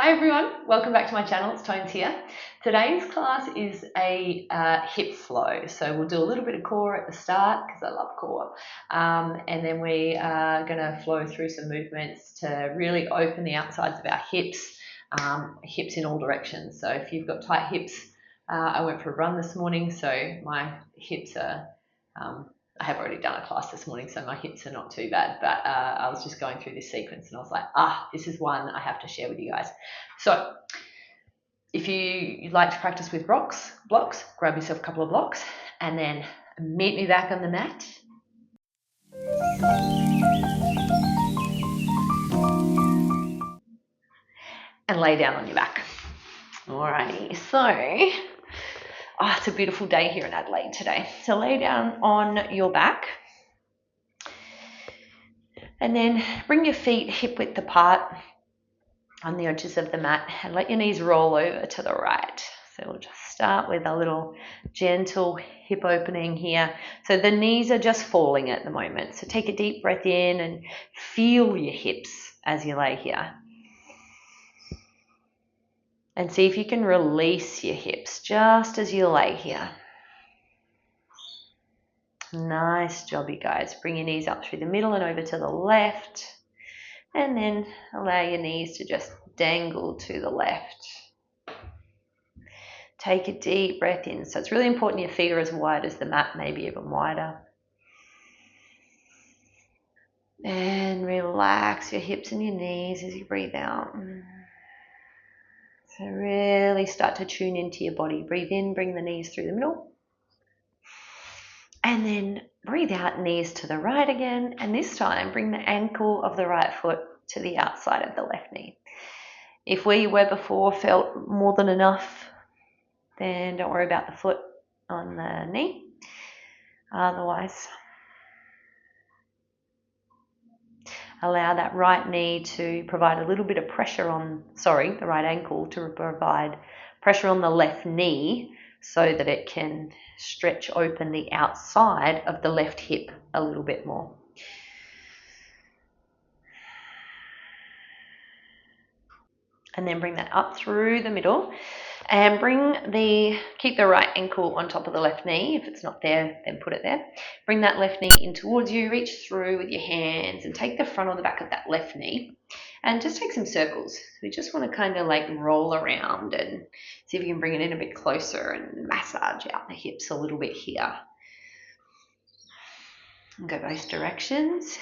Hi everyone, welcome back to my channel. It's Tones here. Today's class is a hip flow. So we'll do a little bit of core at the start because I love core. And then we are going to flow through some movements to really open the outsides of our hips, hips in all directions. So if you've got tight hips, I went for a run this morning, so my hips are I have already done a class this morning, so my hips are not too bad, but I was just going through this sequence and I was like, this is one I have to share with you guys. So if you'd like to practice with blocks, grab yourself a couple of blocks and then meet me back on the mat. And lay down on your back. Alrighty, so it's a beautiful day here in Adelaide today. So lay down on your back. And then bring your feet hip width apart on the edges of the mat and let your knees roll over to the right. So we'll just start with a little gentle hip opening here. So the knees are just falling at the moment. So take a deep breath in and feel your hips as you lay here. And see if you can release your hips just as you lay here. Nice job, you guys. Bring your knees up through the middle and over to the left. And then allow your knees to just dangle to the left. Take a deep breath in. So it's really important your feet are as wide as the mat, maybe even wider. And relax your hips and your knees as you breathe out. So really start to tune into your body. Breathe in, bring the knees through the middle. And then breathe out, knees to the right again. And this time, bring the ankle of the right foot to the outside of the left knee. If where you were before felt more than enough, then don't worry about the foot on the knee. Otherwise, allow that right knee to provide a little bit of pressure on, the right ankle to provide pressure on the left knee so that it can stretch open the outside of the left hip a little bit more. And then bring that up through the middle and keep the right ankle on top of the left knee. If it's not there, then put it there. Bring that left knee in towards you, reach through with your hands and take the front or the back of that left knee and just take some circles. We just want to kind of like roll around and see if you can bring it in a bit closer and massage out the hips a little bit here. And go both directions.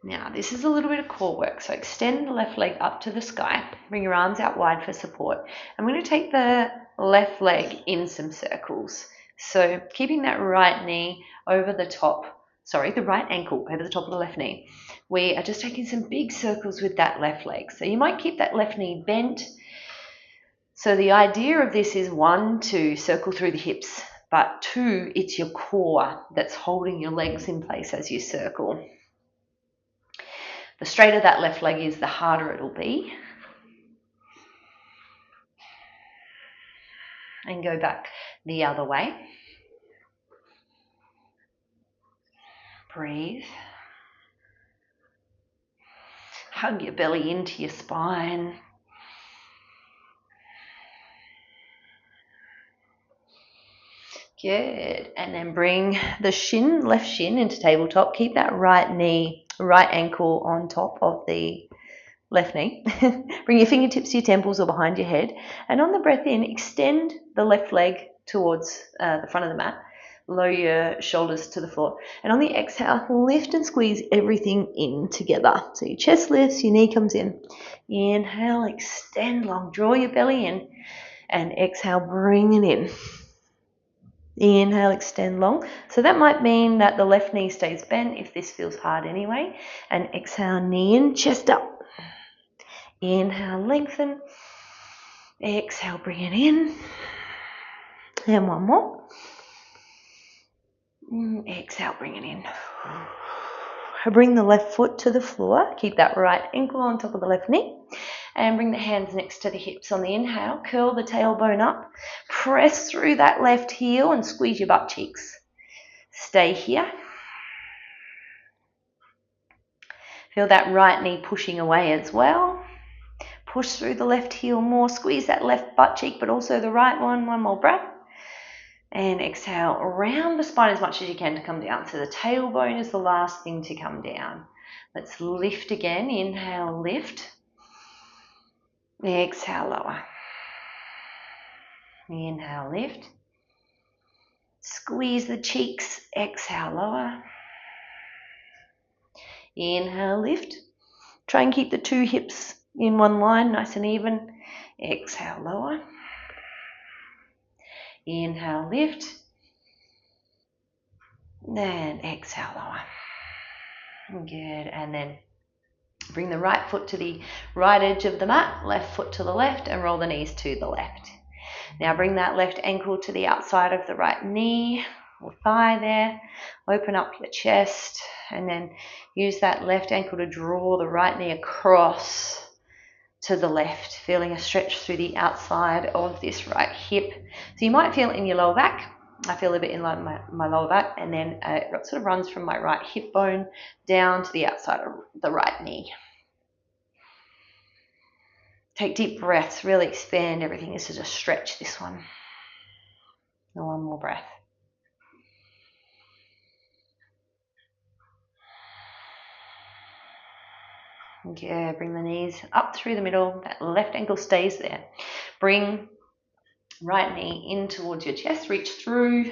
Now, this is a little bit of core work, so extend the left leg up to the sky. Bring your arms out wide for support. I'm going to take the left leg in some circles. So keeping that right knee over the the right ankle over the top of the left knee. We are just taking some big circles with that left leg. So you might keep that left knee bent. So the idea of this is 1, to circle through the hips, but 2, it's your core that's holding your legs in place as you circle. The straighter that left leg is, the harder it'll be. And go back the other way. Breathe. Hug your belly into your spine. Good. And then bring the left shin into tabletop. Keep that right ankle on top of the left knee. Bring your fingertips to your temples or behind your head. And on the breath in, extend the left leg towards the front of the mat. Lower your shoulders to the floor. And on the exhale, lift and squeeze everything in together. So your chest lifts, your knee comes in. Inhale, extend long, draw your belly in. And exhale, bring it in. Inhale, extend long. So that might mean that the left knee stays bent if this feels hard anyway. And exhale, knee in, chest up. Inhale, lengthen. Exhale, bring it in. And one more. Exhale, bring it in. Bring the left foot to the floor. Keep that right ankle on top of the left knee. And bring the hands next to the hips on the inhale. Curl the tailbone up. Press through that left heel and squeeze your butt cheeks. Stay here. Feel that right knee pushing away as well. Push through the left heel more. Squeeze that left butt cheek, but also the right one. One more breath. And exhale, around the spine as much as you can to come down. So the tailbone is the last thing to come down. Let's lift again. Inhale, lift. Exhale, lower. Inhale, lift. Squeeze the cheeks. Exhale, lower. Inhale, lift. Try and keep the two hips in one line, nice and even. Exhale, lower. Inhale, lift. And exhale, lower. Good. And then bring the right foot to the right edge of the mat, left foot to the left, and roll the knees to the left. Now bring that left ankle to the outside of the right knee or thigh there. Open up your chest and then use that left ankle to draw the right knee across to the left, feeling a stretch through the outside of this right hip. So you might feel it in your lower back. I feel a bit in my lower back, and then it sort of runs from my right hip bone down to the outside of the right knee. Take deep breaths, really expand everything. This is a stretch, this one. And one more breath. Good. Bring the knees up through the middle. That left ankle stays there. Bring right knee in towards your chest. Reach through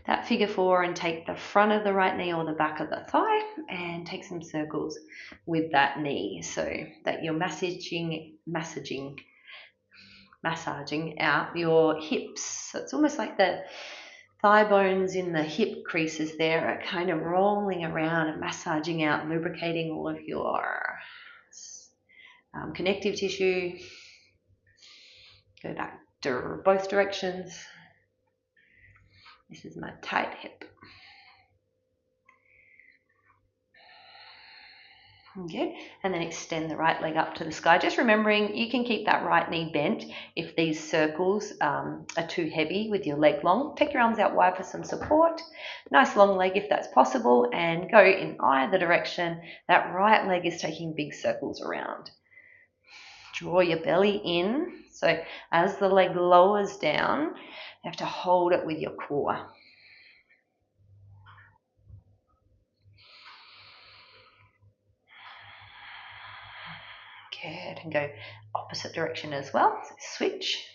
that figure four and take the front of the right knee or the back of the thigh and take some circles with that knee so that you're massaging out your hips. So it's almost like the thigh bones in the hip creases there are kind of rolling around and massaging out, lubricating all of your connective tissue. Go back to both directions. This is my tight hip. Good. And then extend the right leg up to the sky. Just remembering you can keep that right knee bent if these circles are too heavy with your leg long. Take your arms out wide for some support. Nice long leg if that's possible, and go in either direction. That right leg is taking big circles around. Draw your belly in. So as the leg lowers down, you have to hold it with your core. Good. And go opposite direction as well. So switch.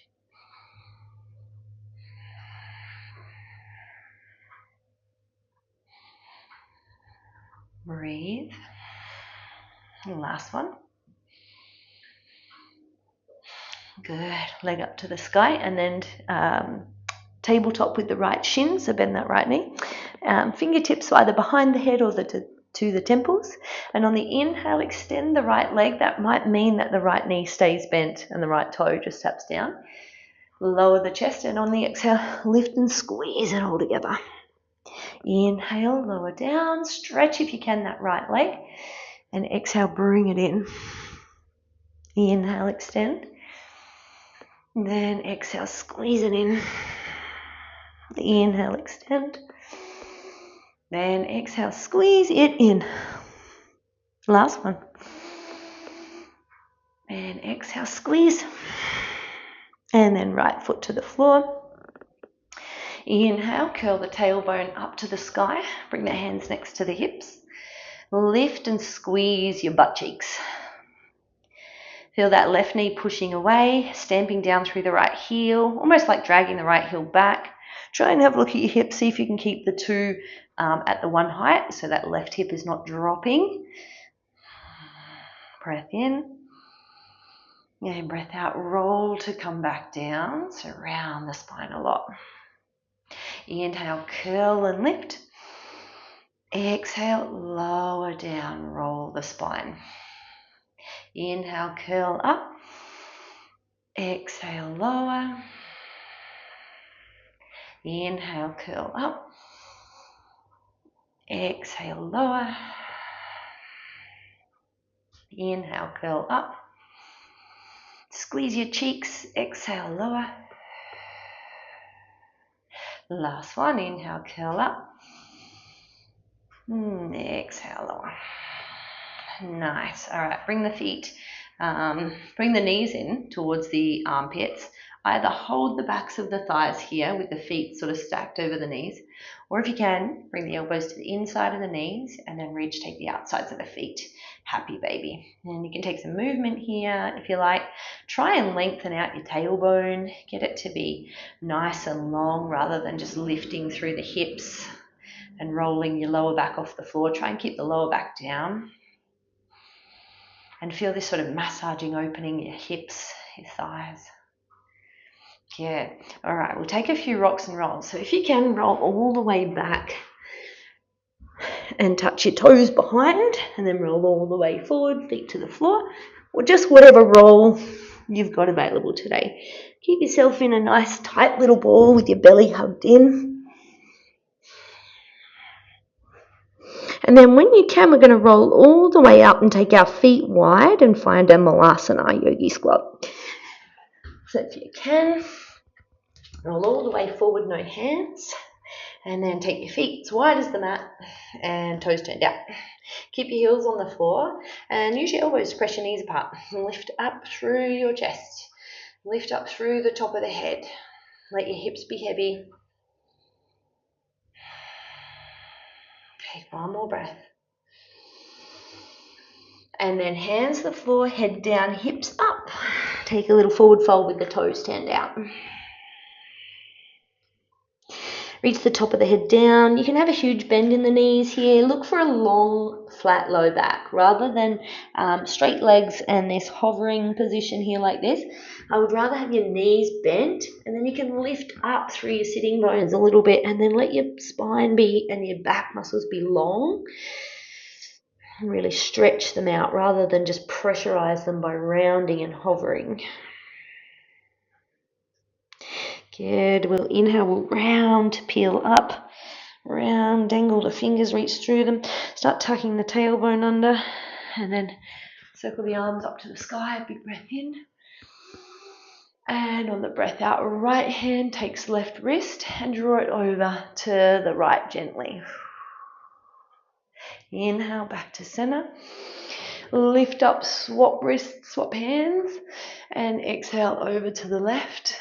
Breathe. And last one. Good. Leg up to the sky, and then tabletop with the right shin, so bend that right knee. Fingertips either behind the head or to the temples. And on the inhale, extend the right leg. That might mean that the right knee stays bent and the right toe just taps down. Lower the chest, and on the exhale, lift and squeeze it all together. Inhale, lower down. Stretch if you can that right leg. And exhale, bring it in. Inhale, extend. Then exhale, squeeze it in. Inhale, extend. Then exhale, squeeze it in. Last one. And exhale, squeeze. And then right foot to the floor. Inhale, curl the tailbone up to the sky. Bring the hands next to the hips. Lift and squeeze your butt cheeks. Feel that left knee pushing away, stamping down through the right heel, almost like dragging the right heel back. Try and have a look at your hips, see if you can keep the two at the one height so that left hip is not dropping. Breath in. And breath out, roll to come back down, so round the spine a lot. Inhale, curl and lift. Exhale, lower down, roll the spine. Inhale, curl up. Exhale, lower. Inhale, curl up. Exhale, lower. Inhale, curl up. Squeeze your cheeks. Exhale, lower. Last one. Inhale, curl up. Exhale, lower. Nice. All right, bring the feet, bring the knees in towards the armpits. Either hold the backs of the thighs here with the feet sort of stacked over the knees, or if you can, bring the elbows to the inside of the knees and then reach, take the outsides of the feet. Happy baby. And you can take some movement here if you like. Try and lengthen out your tailbone. Get it to be nice and long rather than just lifting through the hips and rolling your lower back off the floor. Try and keep the lower back down. And feel this sort of massaging, opening your hips, your thighs. Yeah. All right, we'll take a few rocks and rolls. So if you can, roll all the way back and touch your toes behind, and then roll all the way forward, feet to the floor, or just whatever roll you've got available today. Keep yourself in a nice tight little ball with your belly hugged in. And then when you can, we're going to roll all the way up and take our feet wide and find a Malasana yogi squat. So if you can, roll all the way forward, no hands. And then take your feet as wide as the mat and toes turned out. Keep your heels on the floor and use your elbows to press your knees apart. And lift up through your chest. Lift up through the top of the head. Let your hips be heavy. Take one more breath. And then hands to the floor, head down, hips up. Take a little forward fold with the toes turned out. Reach the top of the head down. You can have a huge bend in the knees here. Look for a long, flat low back rather than straight legs and this hovering position here like this. I would rather have your knees bent, and then you can lift up through your sitting bones a little bit and then let your spine be and your back muscles be long. And really stretch them out rather than just pressurize them by rounding and hovering. Good. We'll inhale, we'll round, peel up, round, dangle the fingers, reach through them, start tucking the tailbone under, and then circle the arms up to the sky, big breath in. And on the breath out, right hand takes left wrist and draw it over to the right gently. Inhale, back to center. Lift up, swap wrists, swap hands, and exhale over to the left.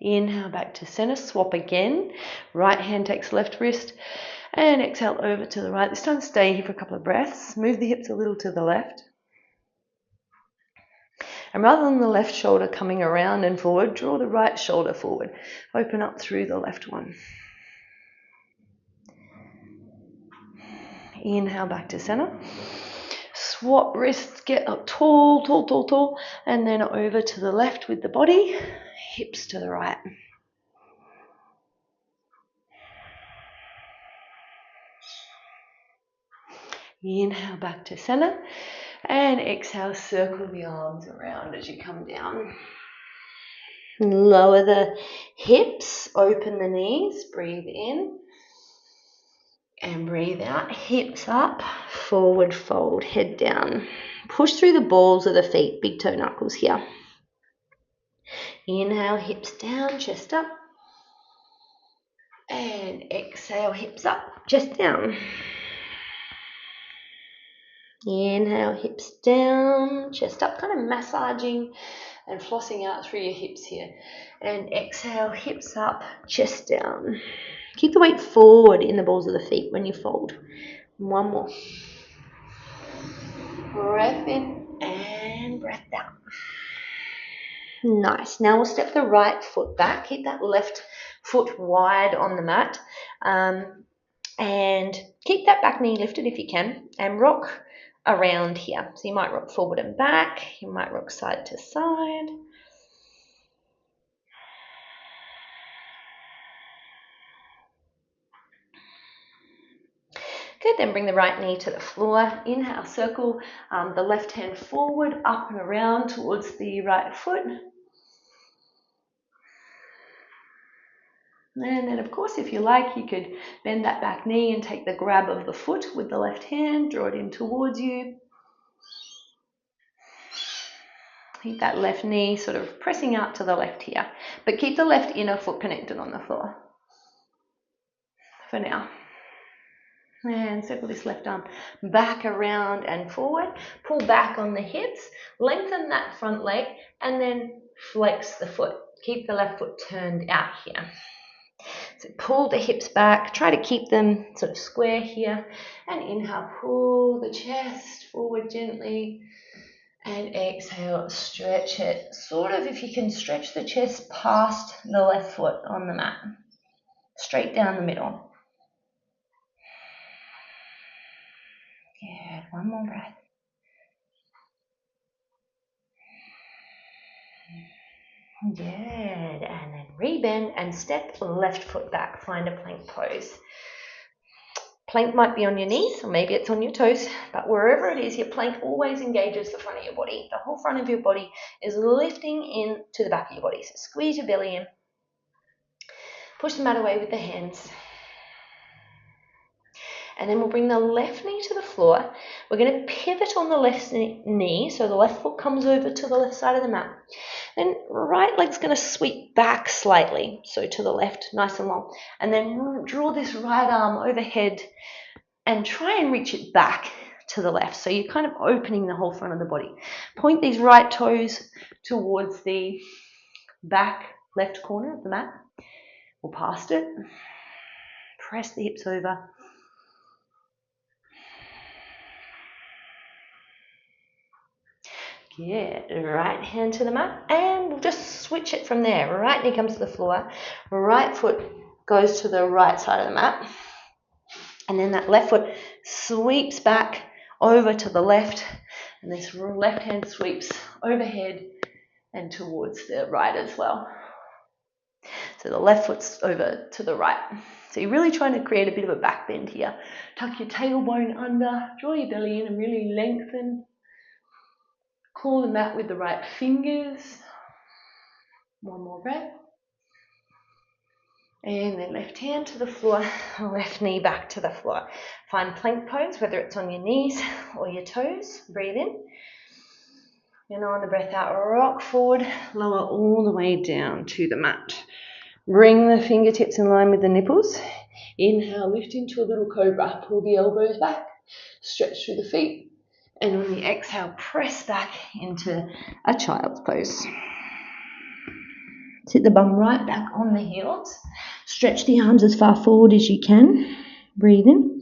Inhale, back to center, swap again. Right hand takes left wrist and exhale over to the right. This time stay here for a couple of breaths. Move the hips a little to the left. And rather than the left shoulder coming around and forward, draw the right shoulder forward. Open up through the left one. Inhale, back to center. Swap wrists, get up tall, tall, tall, tall, and then over to the left with the body, hips to the right. Inhale, back to center, and exhale, circle the arms around as you come down. Lower the hips, open the knees, breathe in. And breathe out, hips up, forward fold, head down. Push through the balls of the feet, big toe knuckles here. Inhale, hips down, chest up. And exhale, hips up, chest down. Inhale, hips down, chest up, kind of massaging and flossing out through your hips here. And exhale, hips up, chest down. Keep the weight forward in the balls of the feet when you fold. One more. Breath in and breath out. Nice. Now we'll step the right foot back. Keep that left foot wide on the mat. And keep that back knee lifted if you can. And rock around here. So you might rock forward and back. You might rock side to side. Good, then bring the right knee to the floor. Inhale, circle the left hand forward, up and around towards the right foot. And then, of course, if you like, you could bend that back knee and take the grab of the foot with the left hand, draw it in towards you. Keep that left knee sort of pressing out to the left here, but keep the left inner foot connected on the floor for now. And circle this left arm back around and forward. Pull back on the hips, lengthen that front leg, and then flex the foot. Keep the left foot turned out here. So pull the hips back, try to keep them sort of square here, and inhale, pull the chest forward gently, and exhale, stretch it. Sort of if you can stretch the chest past the left foot on the mat, straight down the middle. Good, one more breath. Good, and then rebend and step left foot back, find a plank pose. Plank might be on your knees or maybe it's on your toes, but wherever it is, your plank always engages the front of your body. The whole front of your body is lifting in to the back of your body. So squeeze your belly in, push the mat away with the hands. And then we'll bring the left knee to the floor. We're going to pivot on the left knee, so the left foot comes over to the left side of the mat. Then right leg's going to sweep back slightly, so to the left, nice and long. And then draw this right arm overhead and try and reach it back to the left. So you're kind of opening the whole front of the body. Point these right toes towards the back left corner of the mat or past it. Press the hips over. Good. Right hand to the mat, and we'll just switch it from there. Right knee comes to the floor, right foot goes to the right side of the mat, and then that left foot sweeps back over to the left, and this left hand sweeps overhead and towards the right as well. So the left foot's over to the right. So you're really trying to create a bit of a back bend here. Tuck your tailbone under, draw your belly in and really lengthen. Claw the mat with the right fingers. One more breath. And then left hand to the floor, left knee back to the floor. Find plank pose, whether it's on your knees or your toes. Breathe in. And on the breath out, rock forward, lower all the way down to the mat. Bring the fingertips in line with the nipples. Inhale, lift into a little cobra. Pull the elbows back, stretch through the feet. And on the exhale, press back into a child's pose. Sit the bum right back on the heels. Stretch the arms as far forward as you can. Breathe in.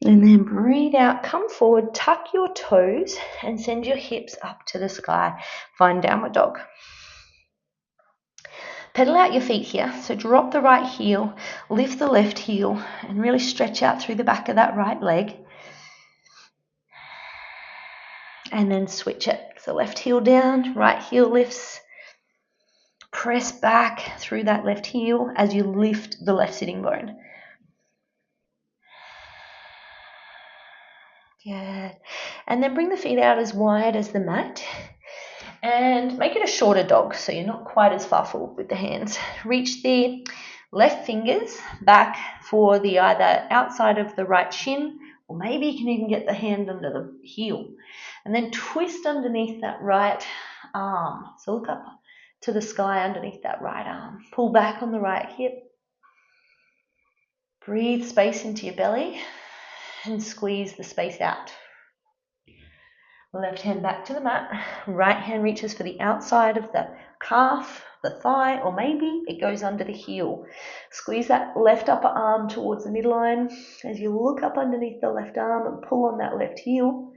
And then breathe out. Come forward, tuck your toes and send your hips up to the sky. Find downward dog. Pedal out your feet here. So drop the right heel, lift the left heel, and really stretch out through the back of that right leg. And then switch it. So left heel down, right heel lifts. Press back through that left heel as you lift the left sitting bone. Good. And then bring the feet out as wide as the mat. And make it a shorter dog, so you're not quite as far forward with the hands. Reach the left fingers back for the either outside of the right shin, or maybe you can even get the hand under the heel. And then twist underneath that right arm. So look up to the sky underneath that right arm. Pull back on the right hip. Breathe space into your belly and squeeze the space out. Left hand back to the mat. Right hand reaches for the outside of the calf, the thigh, or maybe it goes under the heel. Squeeze that left upper arm towards the midline as you look up underneath the left arm and pull on that left heel.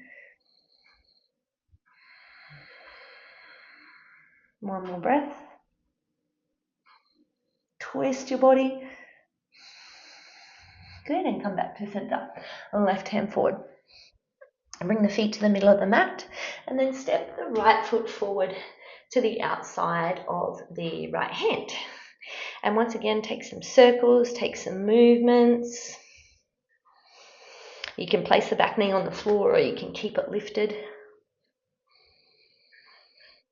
One more breath. Twist your body. Good, and come back to center. Left hand forward. And bring the feet to the middle of the mat, and then step the right foot forward to the outside of the right hand. And once again, take some circles, take some movements. You can place the back knee on the floor or you can keep it lifted.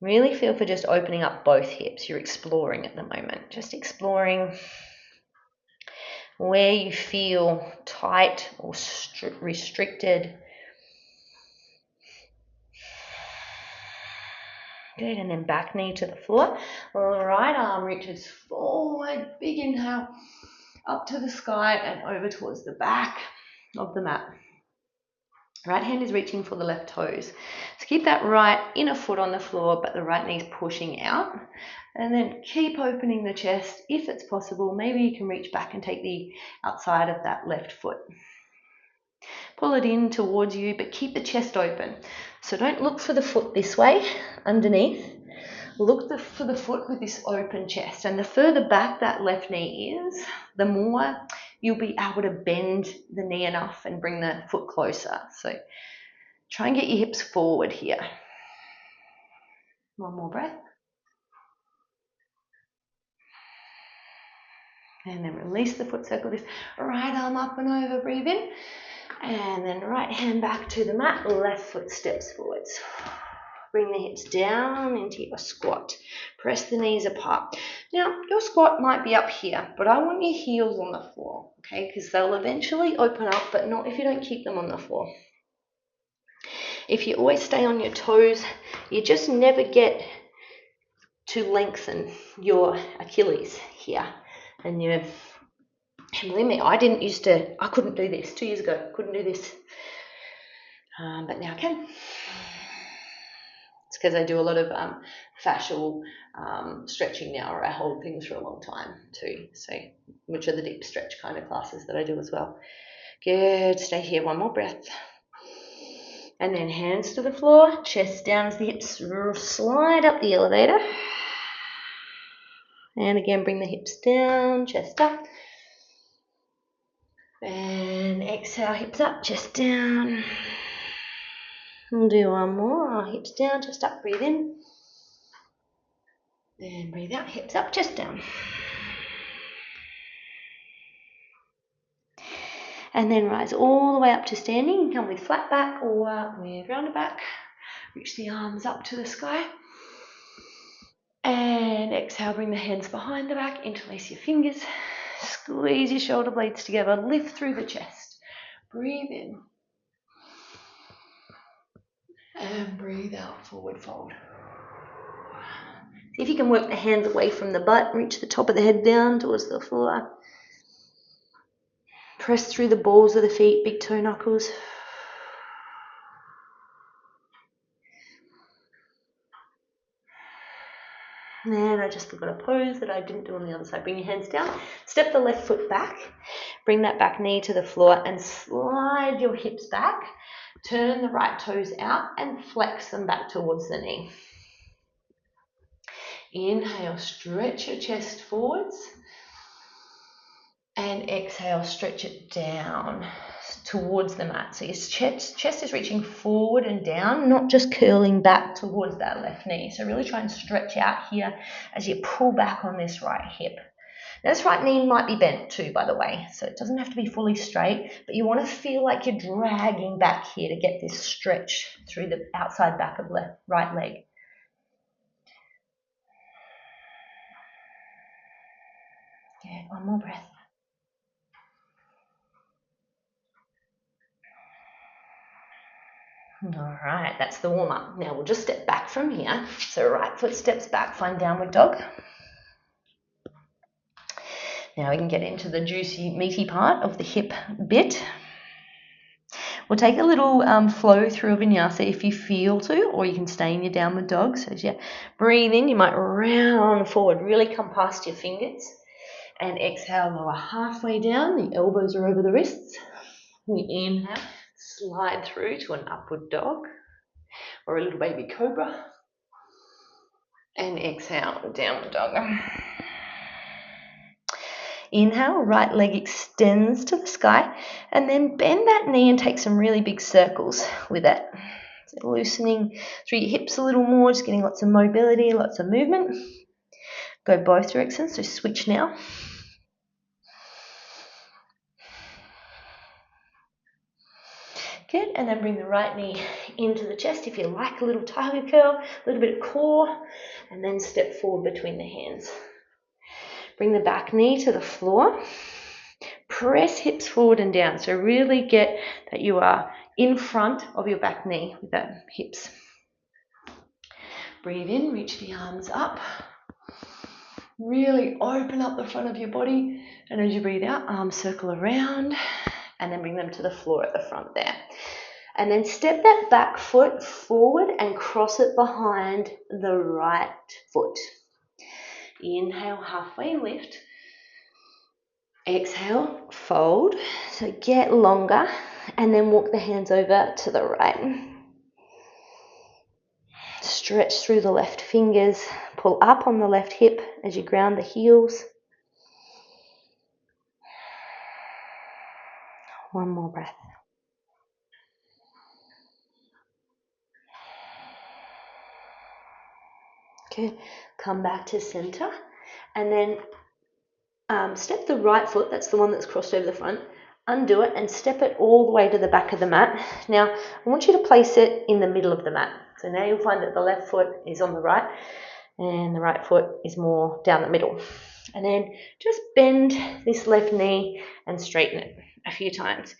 Really feel for just opening up both hips. You're exploring at the moment, just exploring where you feel tight or restricted. Good, and then back knee to the floor. Right arm reaches forward, big inhale. up to the sky and over towards the back of the mat. Right hand is reaching for the left toes. So keep that right inner foot on the floor, but the right knee's pushing out. And then keep opening the chest if it's possible. Maybe you can reach back and take the outside of that left foot. Pull it in towards you, but keep the chest open. So don't look for the foot this way, underneath. Look for the foot with this open chest. And the further back that left knee is, the more you'll be able to bend the knee enough and bring the foot closer. So try and get your hips forward here. One more breath. And then release the foot, circle this right arm up and over, breathe in. And then right hand back to the mat, left foot steps forwards. Bring the hips down into your squat. Press the knees apart. Now, your squat might be up here, but I want your heels on the floor, okay? Because they'll eventually open up, but not if you don't keep them on the floor. If you always stay on your toes, you just never get to lengthen your Achilles here. And believe me, I couldn't do this 2 years ago, couldn't do this, but now I can. It's because I do a lot of fascial stretching now, or I hold things for a long time too, so which are the deep stretch kind of classes that I do as well. Good, stay here, one more breath. And then hands to the floor, chest down as the hips slide up the elevator. And again, bring the hips down, chest up. And exhale, hips up, chest down. We'll do one more, hips down, chest up, breathe in. And breathe out, hips up, chest down. And then rise all the way up to standing. Come with flat back or with rounded back. Reach the arms up to the sky. And exhale, bring the hands behind the back, interlace your fingers. Squeeze your shoulder blades together, lift through the chest. Breathe in. And breathe out, forward fold. See if you can work the hands away from the butt, reach the top of the head down towards the floor. Press through the balls of the feet, big toe knuckles. And I just forgot a pose that I didn't do on the other side. Bring your hands down, step the left foot back, bring that back knee to the floor and slide your hips back. Turn the right toes out and flex them back towards the knee. Inhale, stretch your chest forwards. And exhale, stretch it down towards the mat. So your chest is reaching forward and down, not just curling back towards that left knee. So really try and stretch out here as you pull back on this right hip. Now this right knee might be bent too, by the way, so it doesn't have to be fully straight, but you want to feel like you're dragging back here to get this stretch through the outside back of the right leg. Good, one more breath. All right, that's the warm-up. Now we'll just step back from here. So right foot steps back, find downward dog. Now we can get into the juicy, meaty part of the hip bit. We'll take a little flow through a vinyasa if you feel to, or you can stay in your downward dog. So as you breathe in, you might round forward, really come past your fingers. And exhale, lower halfway down, the elbows are over the wrists. We inhale, slide through to an upward dog or a little baby cobra. And exhale, downward dog. Inhale, right leg extends to the sky, and then bend that knee and take some really big circles with it. So loosening through your hips a little more, just getting lots of mobility, lots of movement. Go both directions, so switch now. Good, and then bring the right knee into the chest if you like, a little tiger curl, a little bit of core, and then step forward between the hands. Bring the back knee to the floor. Press hips forward and down, so really get that you are in front of your back knee with that hips. Breathe in, reach the arms up. Really open up the front of your body, and as you breathe out, arms circle around and then bring them to the floor at the front there. And then step that back foot forward and cross it behind the right foot. Inhale, halfway lift. Exhale, fold. So get longer and then walk the hands over to the right. Stretch through the left fingers. Pull up on the left hip as you ground the heels. One more breath. Good. Come back to center and then step the right foot, that's the one that's crossed over the front, undo it and step it all the way to the back of the mat. Now, I want you to place it in the middle of the mat. So now you'll find that the left foot is on the right and the right foot is more down the middle. And then just bend this left knee and straighten it a few times.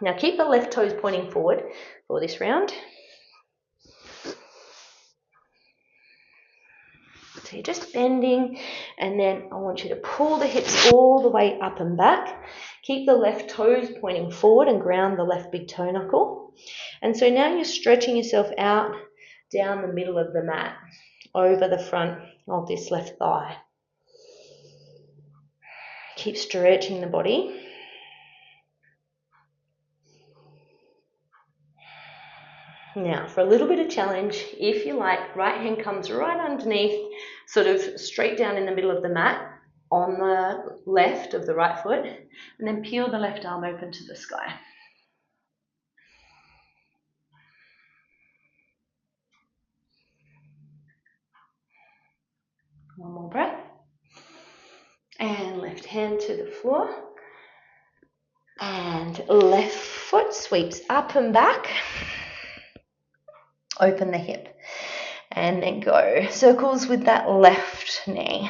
Now keep the left toes pointing forward for this round. So you're just bending, and then I want you to pull the hips all the way up and back. Keep the left toes pointing forward and ground the left big toe knuckle. And so now you're stretching yourself out down the middle of the mat, over the front of this left thigh. Keep stretching the body. Now, for a little bit of challenge, if you like, right hand comes right underneath, sort of straight down in the middle of the mat, on the left of the right foot, and then peel the left arm open to the sky. One more breath. And left hand to the floor. And left foot sweeps up and back. Open the hip. And then go circles with that left knee.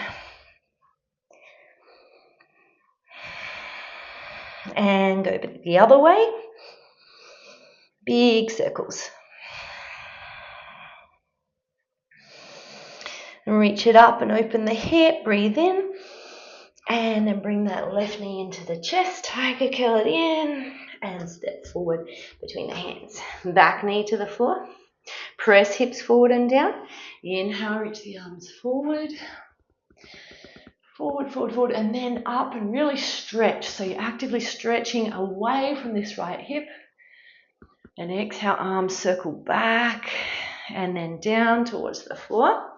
And go the other way. Big circles. Reach it up and open the hip. Breathe in. And then bring that left knee into the chest. Tiger curl it in. And step forward between the hands. Back knee to the floor. Press hips forward and down. Inhale, reach the arms forward. Forward, forward, forward, and then up and really stretch. So you're actively stretching away from this right hip. And exhale, arms circle back and then down towards the floor.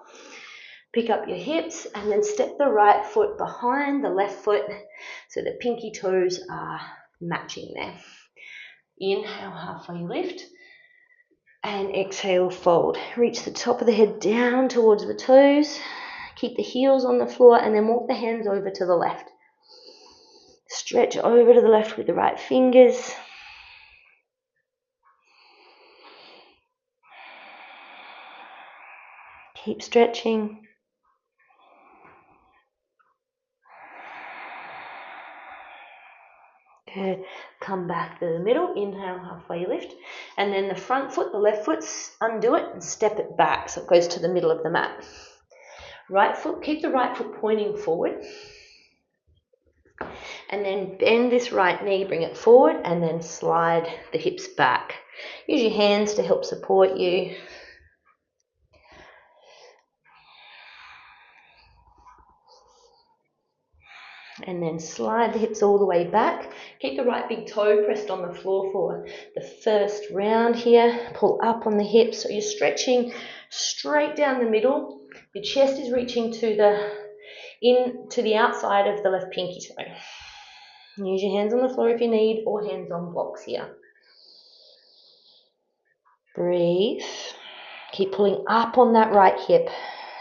Pick up your hips and then step the right foot behind the left foot so the pinky toes are matching there. Inhale, halfway lift. And exhale, fold. Reach the top of the head down towards the toes. Keep the heels on the floor and then walk the hands over to the left. Stretch over to the left with the right fingers. Keep stretching. Good. Come back to the middle. Inhale, halfway lift. And then the front foot, the left foot, undo it and step it back so it goes to the middle of the mat. Right foot, keep the right foot pointing forward. And then bend this right knee, bring it forward, and then slide the hips back. Use your hands to help support you. And then slide the hips all the way back. Keep the right big toe pressed on the floor for the first round here. Pull up on the hips so you're stretching straight down the middle. Your chest is reaching to the outside of the left pinky toe. Use your hands on the floor if you need, or hands on blocks here. Breathe. Keep pulling up on that right hip.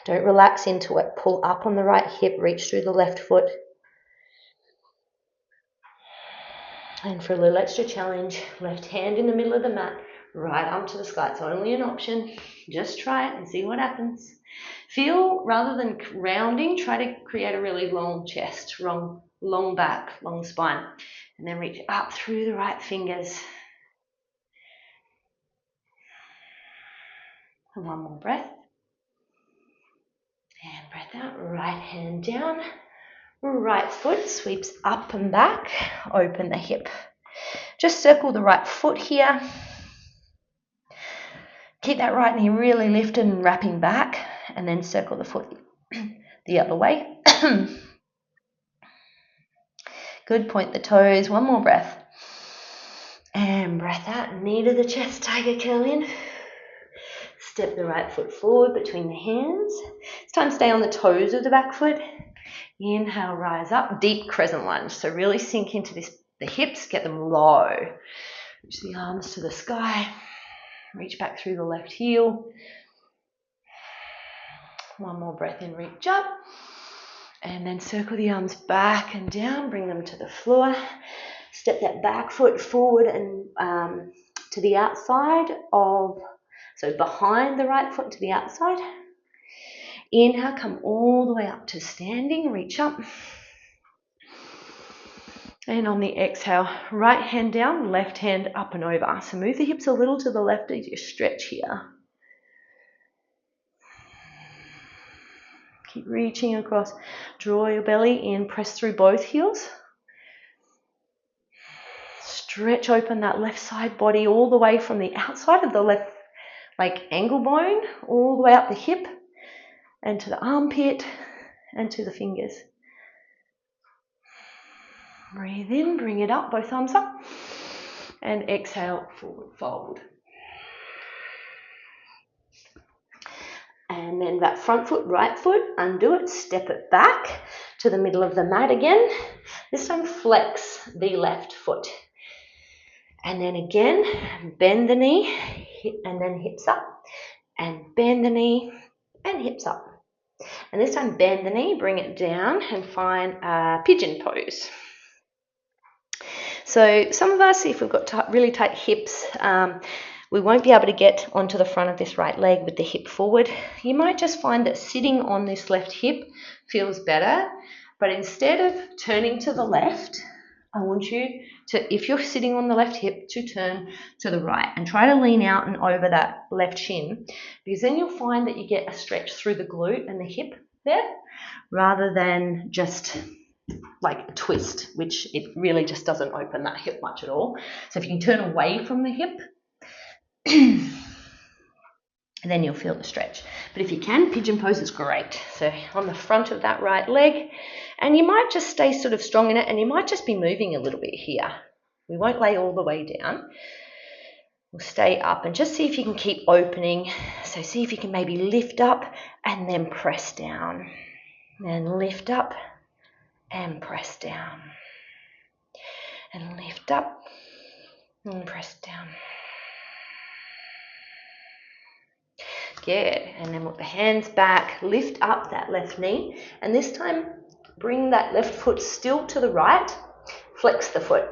Don't relax into it. Pull up on the right hip, reach through the left foot. And for a little extra challenge, left hand in the middle of the mat, right arm to the sky. It's only an option. Just try it and see what happens. Feel, rather than rounding, try to create a really long chest, long back, long spine. And then reach up through the right fingers. And one more breath. And breath out, right hand down. Right foot sweeps up and back, open the hip. Just circle the right foot here. Keep that right knee really lifted and wrapping back, and then circle the foot the other way. Good, point the toes, one more breath. And breath out, knee to the chest, tiger curl in. Step the right foot forward between the hands. It's time to stay on the toes of the back foot. Inhale, rise up, deep crescent lunge. So really sink into the hips, get them low. Reach the arms to the sky. Reach back through the left heel. One more breath in, reach up. And then circle the arms back and down, bring them to the floor. Step that back foot forward and to the outside so behind the right foot to the outside. Inhale, come all the way up to standing, reach up. And on the exhale, right hand down, left hand up and over. So move the hips a little to the left as you stretch here. Keep reaching across. Draw your belly in, press through both heels. Stretch open that left side body all the way from the outside of the left ankle bone, all the way up the hip and to the armpit and to the fingers. Breathe in, bring it up, both arms up. And exhale, forward fold. And then that front foot, right foot, undo it, step it back to the middle of the mat again. This time flex the left foot. And then again, bend the knee, and then hips up. And bend the knee, and hips up. And this time bend the knee, bring it down, and find a pigeon pose. So some of us, if we've got really tight hips, we won't be able to get onto the front of this right leg with the hip forward. You might just find that sitting on this left hip feels better, but instead of turning to the left, I want you to, if you're sitting on the left hip, to turn to the right and try to lean out and over that left shin, because then you'll find that you get a stretch through the glute and the hip there, rather than just like a twist, which it really just doesn't open that hip much at all. So if you can turn away from the hip, and then you'll feel the stretch. But if you can, pigeon pose is great. So on the front of that right leg, and you might just stay sort of strong in it, and you might just be moving a little bit here. We won't lay all the way down. We'll stay up and just see if you can keep opening. So see if you can maybe lift up and then press down. And lift up and press down. And lift up and press down. Good. And then with the hands back, lift up that left knee. And this time, bring that left foot still to the right. Flex the foot.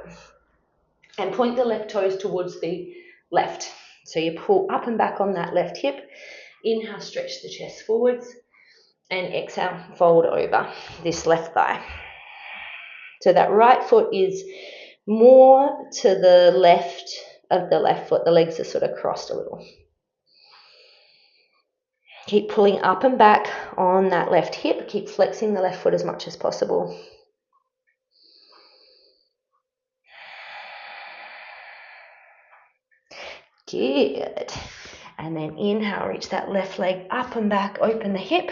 And point the left toes towards the left. So you pull up and back on that left hip. Inhale, stretch the chest forwards. And exhale, fold over this left thigh. So that right foot is more to the left of the left foot. The legs are sort of crossed a little. Keep pulling up and back on that left hip. Keep flexing the left foot as much as possible. Good. And then inhale, reach that left leg up and back, open the hip.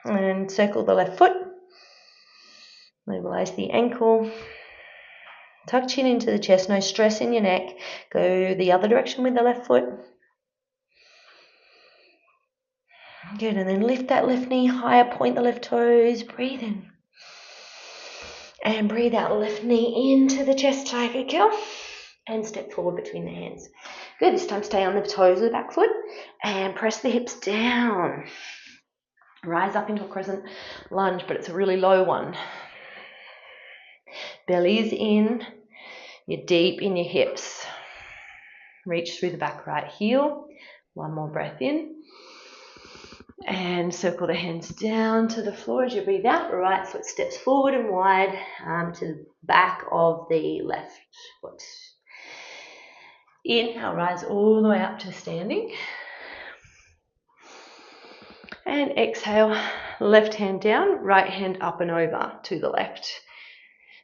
And circle the left foot. Mobilize the ankle. Tuck chin into the chest, no stress in your neck. Go the other direction with the left foot. Good, and then lift that left knee higher, point the left toes, breathe in. And breathe out, left knee into the chest, tiger curl. And step forward between the hands. Good, this time stay on the toes of the back foot. And press the hips down. Rise up into a crescent lunge, but it's a really low one. Belly is in. You're deep in your hips. Reach through the back right heel. One more breath in. And circle the hands down to the floor as you breathe out. Right foot steps forward and wide to the back of the left foot. Inhale, rise all the way up to standing. And exhale, left hand down, right hand up and over to the left.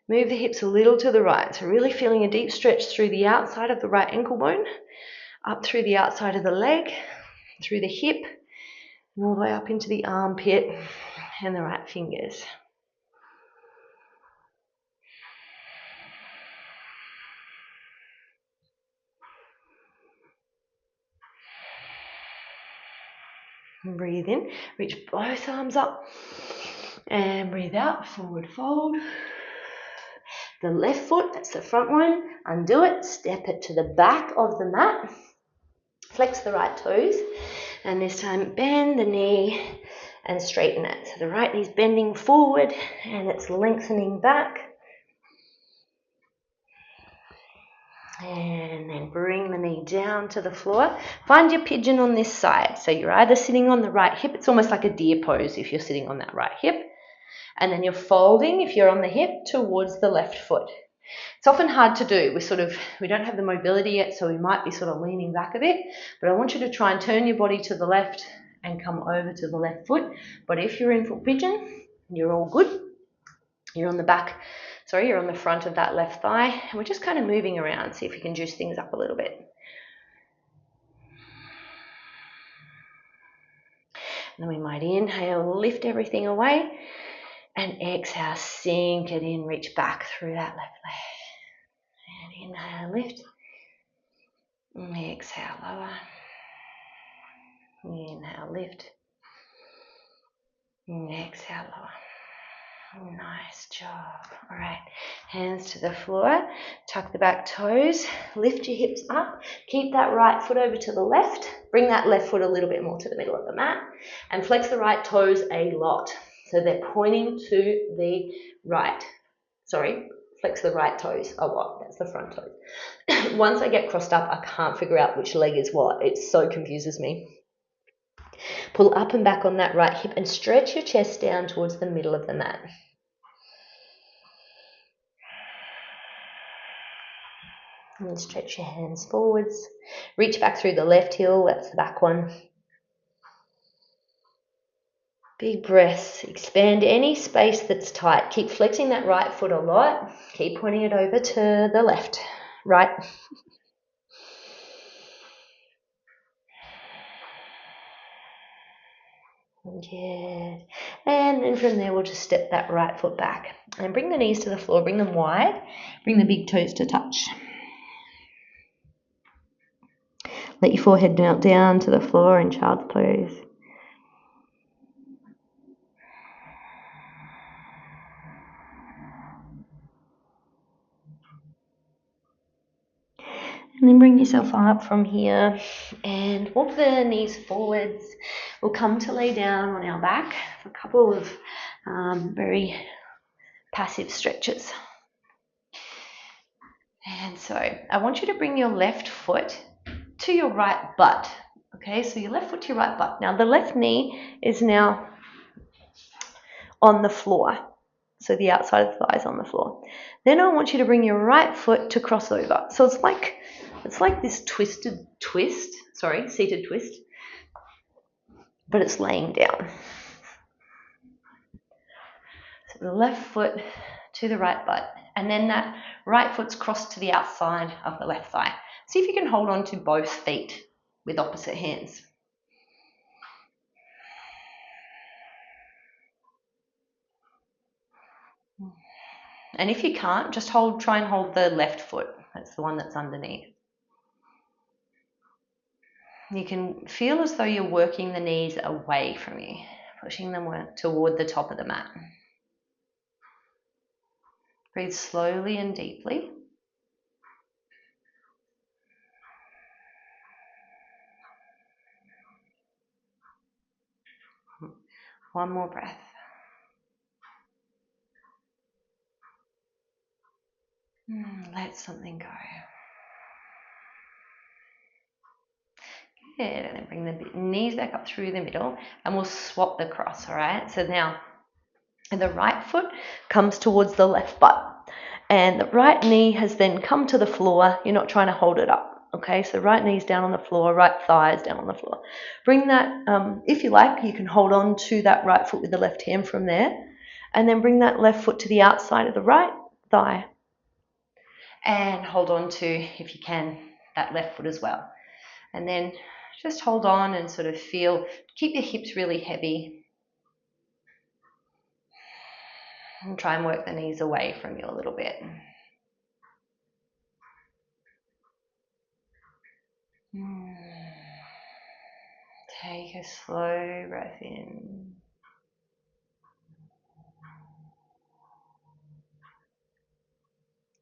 Move the hips a little to the right. So really feeling a deep stretch through the outside of the right ankle bone, up through the outside of the leg, through the hip, and all the way up into the armpit and the right fingers. And breathe in, reach both arms up, and breathe out, forward fold. The left foot, that's the front one, undo it, step it to the back of the mat, flex the right toes, and this time bend the knee and straighten it. So the right knee's bending forward and it's lengthening back. And then bring the knee down to the floor. Find your pigeon on this side. So you're either sitting on the right hip, it's almost like a deer pose if you're sitting on that right hip. And then you're folding, if you're on the hip, towards the left foot. It's often hard to do. We don't have the mobility yet, so we might be sort of leaning back a bit. But I want you to try and turn your body to the left and come over to the left foot. But if you're in foot pigeon, you're all good. You're on the front of that left thigh. And we're just kind of moving around, see if we can juice things up a little bit. And then we might inhale, lift everything away. And exhale, sink it in, reach back through that left leg. And inhale, lift. And exhale, lower. Inhale, lift. And exhale, lower. Nice job. All right, hands to the floor, tuck the back toes, lift your hips up, keep that right foot over to the left, bring that left foot a little bit more to the middle of the mat, and flex the right toes a lot. So they're pointing to the right. Flex the right toes a lot. That's the front toes. Once I get crossed up, I can't figure out which leg is what. It so confuses me. Pull up and back on that right hip and stretch your chest down towards the middle of the mat. And stretch your hands forwards. Reach back through the left heel, that's the back one. Big breaths. Expand any space that's tight. Keep flexing that right foot a lot. Keep pointing it over to the left. Right. Good. And then from there, we'll just step that right foot back. And bring the knees to the floor. Bring them wide. Bring the big toes to touch. Let your forehead melt down to the floor in child's pose. And then bring yourself up from here and walk the knees forwards. We'll come to lay down on our back for a couple of very passive stretches. And so I want you to bring your left foot to your right butt. Okay, so your left foot to your right butt. Now the left knee is now on the floor. So the outside of the thigh is on the floor. Then I want you to bring your right foot to cross over. So it's like this seated twist, but it's laying down. So the left foot to the right butt, and then that right foot's crossed to the outside of the left thigh. See if you can hold on to both feet with opposite hands. And if you can't, just try and hold the left foot. That's the one that's underneath. You can feel as though you're working the knees away from you, pushing them toward the top of the mat. Breathe slowly and deeply. One more breath. Let something go. Good, and then bring the knees back up through the middle and we'll swap the cross, all right? So now the right foot comes towards the left butt and the right knee has then come to the floor. You're not trying to hold it up. Okay, so right knee's down on the floor, right thigh is down on the floor. Bring that, if you like, you can hold on to that right foot with the left hand from there, and then bring that left foot to the outside of the right thigh. And hold on to, if you can, that left foot as well. And then just hold on and sort of feel, keep your hips really heavy. And try and work the knees away from you a little bit. Take a slow breath in.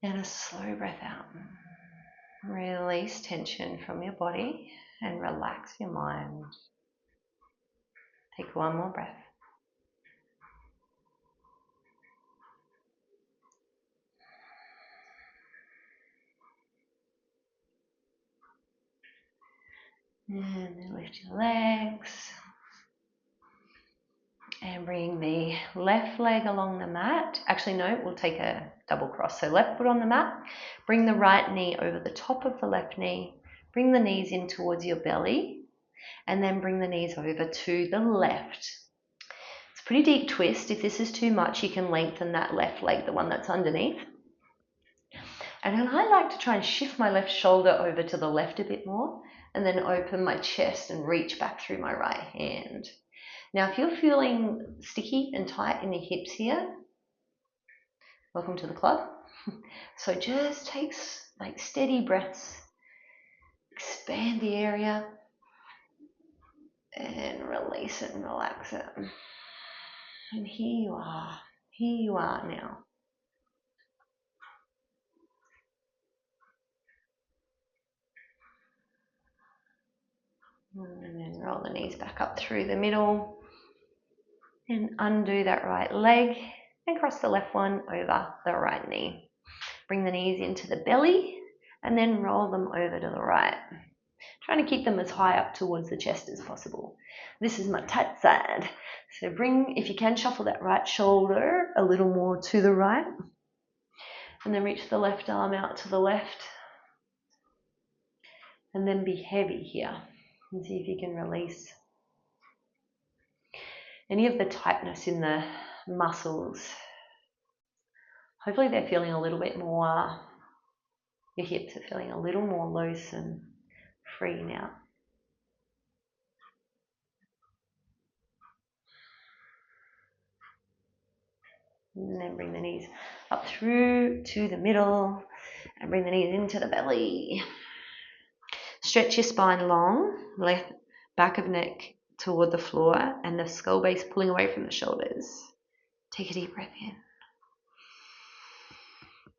And a slow breath out. Release tension from your body and relax your mind. Take one more breath. And then lift your legs. And bring the left leg along the mat. Actually, no, we'll take a double cross. So left foot on the mat. Bring the right knee over the top of the left knee. Bring the knees in towards your belly. And then bring the knees over to the left. It's a pretty deep twist. If this is too much, you can lengthen that left leg, the one that's underneath. And then I like to try and shift my left shoulder over to the left a bit more. And then open my chest and reach back through my right hand. Now, if you're feeling sticky and tight in your hips here, welcome to the club. So just take like steady breaths, expand the area, and release it and relax it. And here you are now. And then roll the knees back up through the middle. And undo that right leg and cross the left one over the right knee. Bring the knees into the belly and then roll them over to the right. Trying to keep them as high up towards the chest as possible. This is my tight side. So bring, if you can, shuffle that right shoulder a little more to the right. And then reach the left arm out to the left. And then be heavy here. And see if you can release any of the tightness in the muscles. Hopefully they're feeling a little bit more, your hips are feeling a little more loose and free now. And then bring the knees up through to the middle and bring the knees into the belly. Stretch your spine long, left back of neck toward the floor and the skull base pulling away from the shoulders. Take a deep breath in.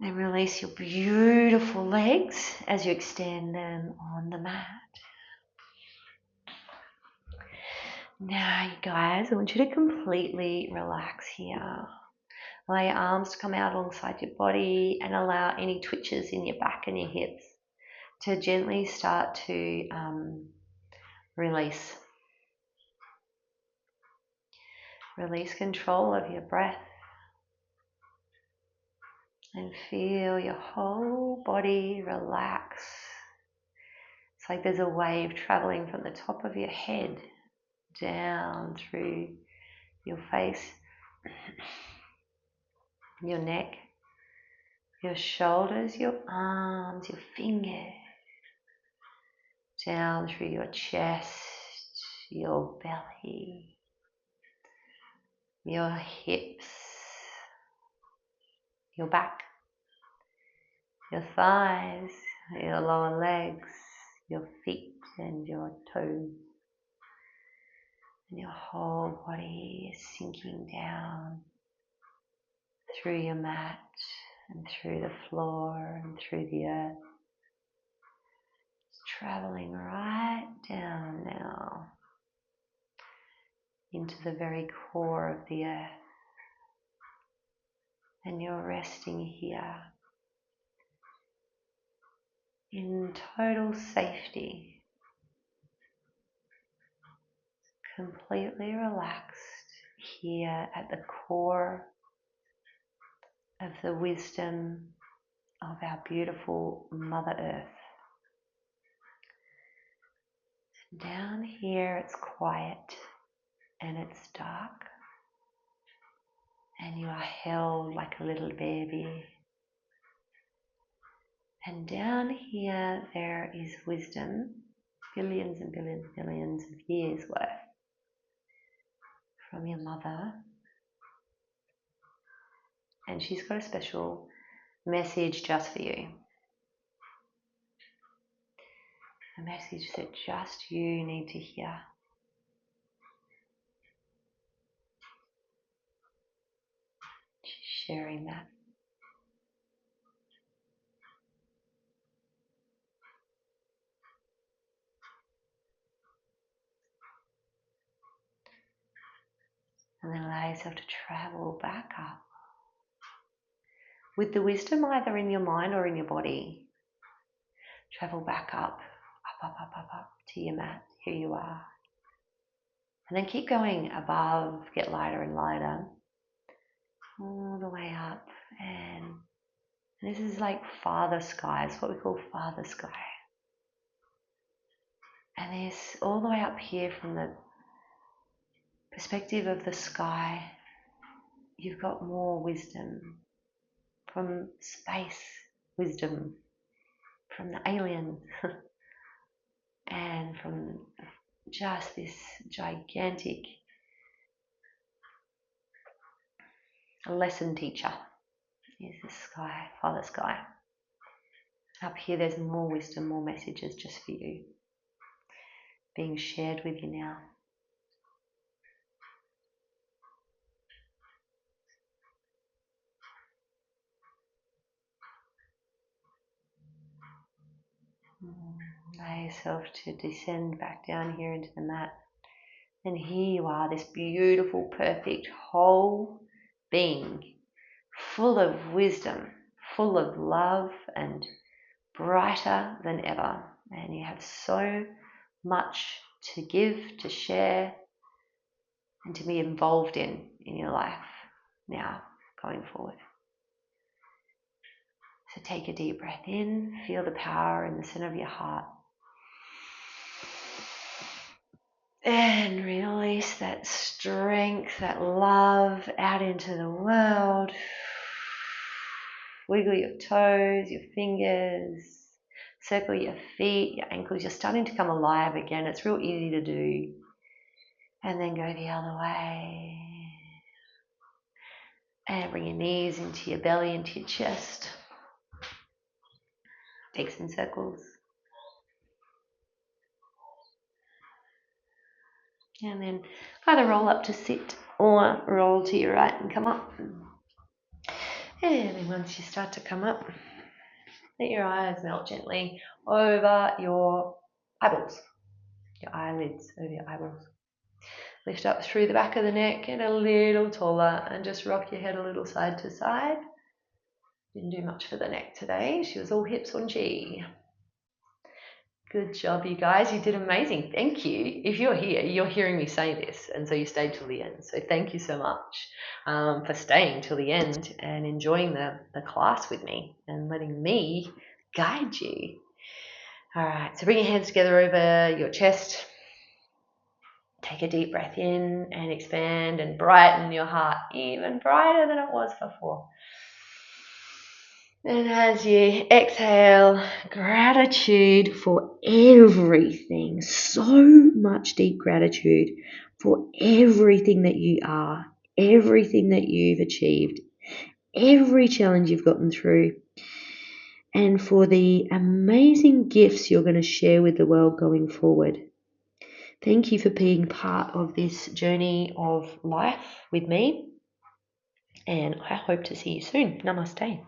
Then release your beautiful legs as you extend them on the mat. Now, you guys, I want you to completely relax here. Allow your arms to come out alongside your body and allow any twitches in your back and your hips to gently start to release. Release control of your breath and feel your whole body relax. It's like there's a wave traveling from the top of your head down through your face, your neck, your shoulders, your arms, your fingers, down through your chest, your belly, your hips, your back, your thighs, your lower legs, your feet and your toes. And your whole body is sinking down through your mat and through the floor and through the earth. It's traveling right down now into the very core of the earth. And you're resting here in total safety, completely relaxed here at the core of the wisdom of our beautiful Mother Earth. Down here it's quiet and it's dark, and you are held like a little baby. And down here there is wisdom, billions and billions and billions of years worth, from your mother. And she's got a special message just for you. A message that just you need to hear. She's sharing that. And then allow yourself to travel back up with the wisdom either in your mind or in your body. Travel back up to your mat. Here you are. And then keep going above, get lighter and lighter, all the way up. And this is like father sky. It's what we call father sky. And there's all the way up here from the perspective of the sky, you've got more wisdom from space, wisdom from the alien, and from just this gigantic lesson teacher is the sky, Father Sky. Up here there's more wisdom, more messages just for you, being shared with you now. Allow yourself to descend back down here into the mat. And here you are, this beautiful, perfect, whole being, full of wisdom, full of love, and brighter than ever. And you have so much to give, to share, and to be involved in your life now, going forward. So take a deep breath in, feel the power in the center of your heart. And release that strength, that love out into the world. Wiggle your toes, your fingers, circle your feet, your ankles. You're starting to come alive again. It's real easy to do. And then go the other way. And bring your knees into your belly, into your chest. Take some circles. And then either roll up to sit or roll to your right and come up. And then once you start to come up, let your eyes melt gently over your eyeballs, your eyelids over your eyeballs. Lift up through the back of the neck, get a little taller, and just rock your head a little side to side. Didn't do much for the neck today. She was all hips on chi. Good job, you guys. You did amazing. Thank you. If you're here, you're hearing me say this, and so you stayed till the end. So thank you so much for staying till the end and enjoying the class with me and letting me guide you. All right, so bring your hands together over your chest. Take a deep breath in and expand and brighten your heart even brighter than it was before. And as you exhale, gratitude for everything. So much deep gratitude for everything that you are, everything that you've achieved, every challenge you've gotten through, and for the amazing gifts you're going to share with the world going forward. Thank you for being part of this journey of life with me, and I hope to see you soon. Namaste.